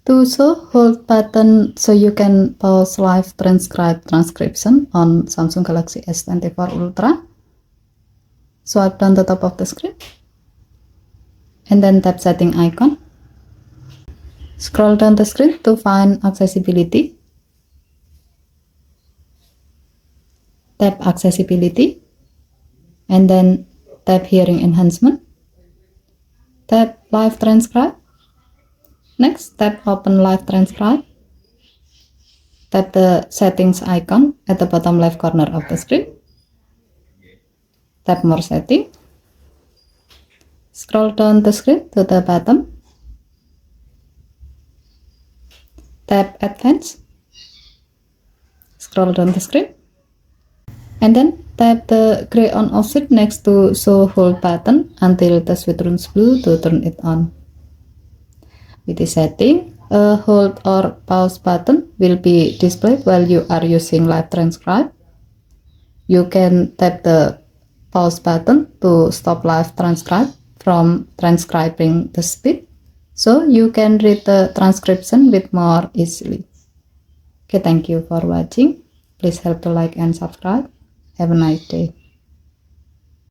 To show hold button so you can pause live transcription on Samsung Galaxy S24 Ultra. Swipe down the top of the screen and then tap setting icon. Scroll down the screen to find accessibility. Tap accessibility and then tap hearing enhancement. Tap live transcribe. Next, tap open live transcribe. Tap the settings icon at the bottom left corner of the screen. Tap more setting. Scroll down the screen to the bottom. Tap advanced. Scroll down the screen. And then tap the gray on off switch next to show hold button until the switch turns blue to turn it on. With this setting, a hold or pause button will be displayed while you are using live transcribe. You can tap the pause button to stop live transcribe from transcribing the speed, so you can read the transcription with more easily. Okay, thank you for watching. Please help to like and subscribe. Have a nice day.